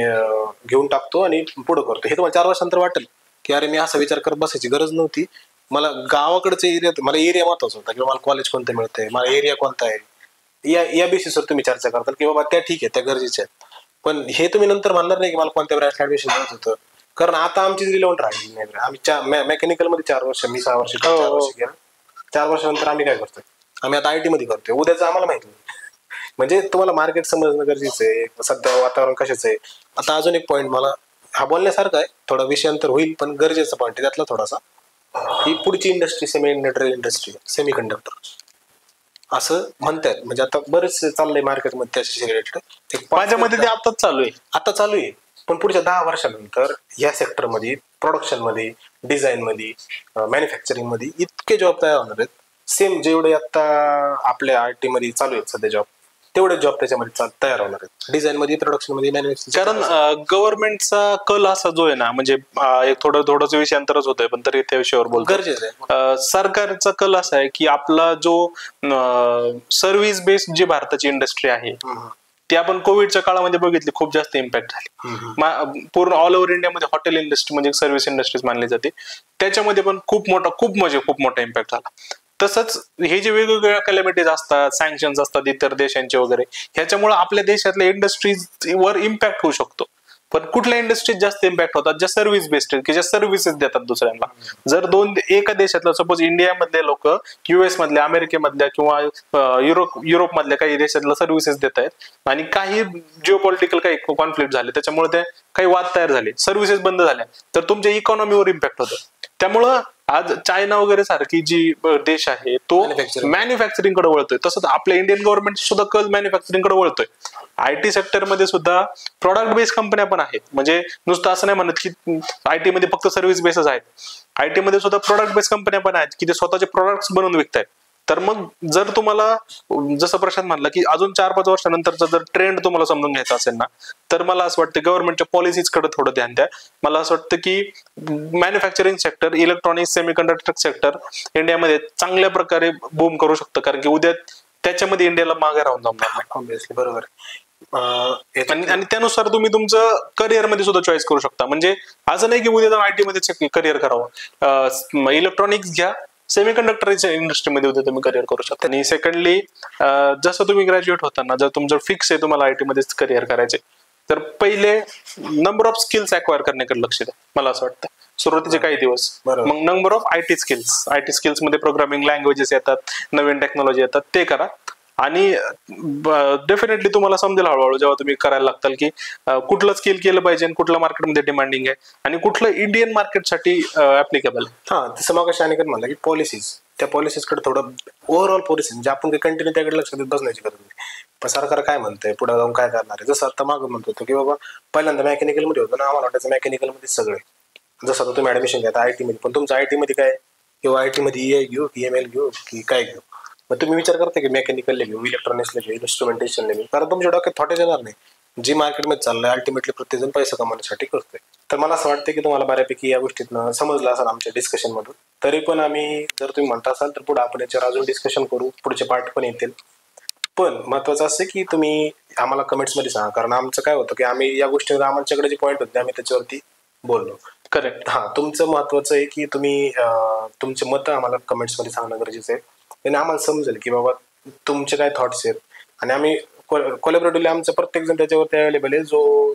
घेऊन टाकतो आणि पुढे करतो. हे तुम्हाला 4 वर्षानंतर वाटेल की अरे मी असा विचार करत बसायची गरज नव्हती, मला गावाकडचे एरिया, मला एरिया महत्वाचा होता किंवा मला कॉलेज कोणतं मिळतंय, मला एरिया कोणता आहे, या बेसिसवर तुम्ही चर्चा करताल की बाबा त्या ठीक आहे, त्या गरजेच्या आहेत. पण हे तुम्ही नंतर म्हणणार नाही की मला कोणत्या ब्रँचला ऍडमिशन मिळत होतं, कारण आता आमची रिलेवंट राहिली नाही. आम्ही मेकॅनिकल मध्ये 4 वर्ष, मी 6 वर्ष, 4 वर्ष केलं. 4 वर्षानंतर आम्ही काय करतोय, आम्ही आता IT मध्ये करतोय. उद्याचं आम्हाला माहिती नाही. म्हणजे तुम्हाला मार्केट समजणं गरजेचं आहे, सध्या वातावरण कशाचं आहे. आता अजून एक पॉईंट मला हा बोलण्यासारखा आहे, थोडा विषयांतर होईल पण गरजेचा पॉईंट आहे त्यातला थोडासा. ही पुढची industry semi industrial industry, semi conductor असं म्हणतात. म्हणजे आता बरेच चाललंय मार्केटमध्ये त्याच्याशी रिलेटेड. माझ्या मध्ये ते आताच चालू आहे. पण पुढच्या 10 वर्षानंतर या सेक्टरमध्ये, प्रोडक्शन मध्ये, डिझाईन मध्ये, मॅन्युफॅक्चरिंग मध्ये इतके जॉब तयार होणार आहेत. सेम जेवढे आता आपल्या IT मध्ये चालू आहेत सध्या जॉब, तेवढे जॉब त्याच्यामध्ये तयार होणार आहेत. डिझाईन मध्ये, प्रोडक्शन मध्ये, मॅन्युफॅक्चरिंग. कारण गव्हर्नमेंटचा कल असा जो आहे ना, म्हणजे एक थोडंसं विषयांतरच होतंय पण तरी त्या विषयावर बोलतो. गरजेचं आहे. सरकारचा कल असा आहे की आपला जो सर्व्हिस बेस्ड जी भारताची इंडस्ट्री आहे ती आपण कोविडच्या काळामध्ये बघितली, खूप जास्त इम्पॅक्ट झाली. पूर्ण ऑल ओव्हर इंडियामध्ये हॉटेल इंडस्ट्री म्हणजे सर्व्हिस इंडस्ट्रीज मानली जाते, त्याच्यामध्ये पण खूप मोठा इम्पॅक्ट झाला. तसंच हे जे वेगवेगळ्या कॅलॅमिटीज असतात, सँक्शन्स असतात इतर देशांचे वगैरे, ह्याच्यामुळे आपल्या देशातल्या इंडस्ट्रीज वर इम्पॅक्ट होऊ शकतो. पण कुठल्या इंडस्ट्रीज जास्त इम्पॅक्ट होतात, ज्या सर्व्हिस बेस्ड की ज्या सर्व्हिसेस देतात दुसऱ्यांना. जर एका देशातलं सपोज इंडियामधले लोक US मधल्या, अमेरिकेमधल्या किंवा युरोप मधल्या काही देशातल्या सर्व्हिसेस देत आहेत आणि काही जिओपॉलिटिकल काही कॉन्फ्लिक्ट झाले, त्याच्यामुळे ते काही वाद तयार झाले, सर्व्हिसेस बंद झाल्या, तर तुमच्या इकॉनॉमीवर इम्पॅक्ट होतो. त्यामुळं आज चायना वगैरे सारखी जी देश आहे तो मॅन्युफॅक्चरिंग कडे वळतोय. तसंच आपल्या इंडियन गव्हर्नमेंट सुद्धा कल मॅन्युफॅक्चरिंग कडे वळतोय. IT सेक्टर मध्ये सुद्धा प्रॉडक्ट बेस्ड कंपन्या पण आहेत. म्हणजे नुसतं असं नाही म्हणत की IT मध्ये फक्त सर्व्हिस बेसच आहेत. IT मध्ये सुद्धा प्रॉडक्ट बेस्ड कंपन्या पण आहेत की ते स्वतःचे प्रॉडक्ट्स बनवून विकतायत. तर मग जर तुम्हाला जसं प्रशांत म्हणला की अजून 4-5 वर्षानंतरचा जर ट्रेंड तुम्हाला समजून घ्यायचा असेल ना, तर मला असं वाटतं गव्हर्नमेंटच्या पॉलिसीज कडे थोडं ध्यान द्या. मला असं वाटतं की manufacturing sector, electronics, semiconductor sector इंडियामध्ये चांगल्या प्रकारे बूम करू शकतं, कारण की उद्या त्याच्यामध्ये इंडियाला मागे राहून जमणार नाही. ऑब्व्हियसली बरोबर. आणि त्यानुसार तुम्ही तुमचं करिअर मध्ये सुद्धा चॉईस करू शकता. म्हणजे असं नाही की उद्या जाऊन IT मध्ये करिअर करावं. इलेक्ट्रॉनिक्स घ्या, सेमीकंडक्टरच्या इंडस्ट्रीमध्ये उद्या तुम्ही करिअर करू शकता. आणि सेकंडली, जसं तुम्ही ग्रॅज्युएट होताना जर तुमचं फिक्स आहे तुम्हाला IT मध्येच करिअर करायचे, तर पहिले नंबर ऑफ स्किल्स अक्वायर करण्याकडे लक्ष द्या. मला असं वाटतं सुरुवातीचे काही दिवस, मग नंबर ऑफ IT स्किल्स मध्ये प्रोग्रामिंग लँग्वेजेस येतात, नवीन टेक्नॉलॉजी येतात, ते करा. आणि डेफिनेटली तुम्हाला समजेल हळूहळू जेव्हा तुम्ही करायला लागताल की कुठलं स्किल केलं पाहिजे, कुठलं मार्केटमध्ये डिमांडिंग आहे आणि कुठलं इंडियन मार्केटसाठी ऍप्लिकेबल. तसं मग कशा म्हणलं की पॉलिसीज, त्या पॉलिसीज कडे थोडं ओव्हरऑल पॉलिसी म्हणजे आपण काही कंटिन्यू त्याकडे लक्ष देत बसण्याची गरज नाही. पण सरकार काय म्हणतंय, पुढे जाऊन काय करणार आहे. जसं आता मागं म्हणत होतो की बाबा पहिल्यांदा मेकॅनिकल मध्ये होतं ना, आम्हाला वाटायचं मेकॅनिकल मध्ये सगळे, जसं आता तुम्ही ऍडमिशन घ्या IT मध्ये, पण तुमचं IT मध्ये काय, किंवा IT मध्ये EI घेऊ की ML घेऊ की काय घेऊ, मग तुम्ही विचार करता की मेकॅनिकलला घेऊ, इलेक्ट्रॉनिक्सला घेऊ, इन्स्ट्रुमेंटेशनला घेऊ, कारण तुमच्या डोक्यात थॉटच येणार नाही. जी मार्केटमध्ये चाललंय अल्टिमेटली प्रत्येकजण पैसा कमवण्यासाठी करतोय. तर मला असं वाटतं की तुम्हाला बऱ्यापैकी या गोष्टीतनं समजलं असेल आमच्या डिस्कशन मधून. तरी पण आम्ही, जर तुम्ही म्हणता असाल तर पुढे आपण याच्यावर अजून डिस्कशन करू, पुढचे पार्ट पण येतील. पण महत्वाचं असं की तुम्ही आम्हाला कमेंट्स मध्ये सांगा, कारण आमचं काय होतं की आम्ही या गोष्टीवर आमच्याकडे जे पॉईंट होते आम्ही त्याच्यावरती बोललो. करेक्ट. तुमचं महत्वाचं आहे की तुम्ही तुमचे मतं आम्हाला कमेंट्स मध्ये सांगणं गरजेचं आहे. आणि आम्हाला समजेल की बाबा तुमचे काय थॉट्स आहेत, आणि आम्ही कोलॅबोरेटिव्हली आमचं प्रत्येक जण त्याच्यावरती अवेलेबल आहे जो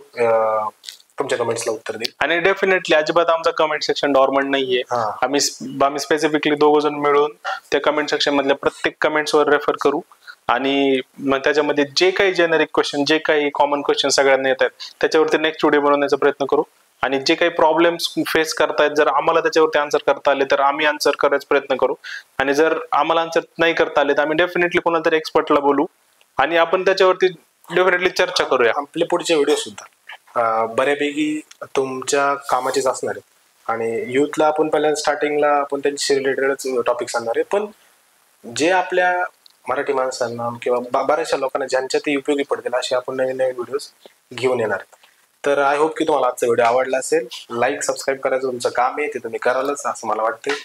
तुमच्या कमेंट्सला उत्तर देईल. आणि डेफिनेटली अजिबात आमचं कमेंट सेक्शन डॉर्मंट नाहीये. आम्ही स्पेसिफिकली 2 जण मिळून त्या कमेंट सेक्शन मधल्या प्रत्येक कमेंट्सवर रेफर करू आणि मग त्याच्यामध्ये जे काही जेनेरिक क्वेश्चन, जे काही कॉमन क्वेश्चन सगळ्यांना येतात त्याच्यावरती नेक्स्ट व्हिडिओ बनवण्याचा प्रयत्न करू. आणि जे काही प्रॉब्लेम्स फेस करतायत, जर आम्हाला त्याच्यावरती आन्सर करता आले तर आम्ही आन्सर करायचा प्रयत्न करू. आणि जर आम्हाला आन्सर नाही करता आले तर आम्ही डेफिनेटली कोणाला तरी एक्सपर्टला बोलू आणि आपण त्याच्यावरती डेफिनेटली चर्चा करूया. आपले पुढचे व्हिडिओ सुद्धा बऱ्यापैकी तुमच्या कामाचेच असणार आहेत. आणि युथला आपण पहिल्या स्टार्टिंगला आपण त्यांच्याशी रिलेटेडच टॉपिक्स आणणार आहे, पण जे आपल्या मराठी माणसांना किंवा बऱ्याचशा लोकांना ज्यांच्या ते उपयोगी पडतील असे आपण नवीन नवीन व्हिडिओज घेऊन येणार आहेत. तर आय होप की तुम्हाला आजचा व्हिडिओ आवडला असेल. लाईक, सबस्क्राईब करायचं तुमचं काम आहे, ते तुम्ही करालच असं मला वाटतंय.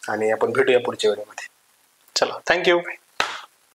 आणि आपण भेटूया पुढच्या व्हिडिओमध्ये. चला, थँक्यू.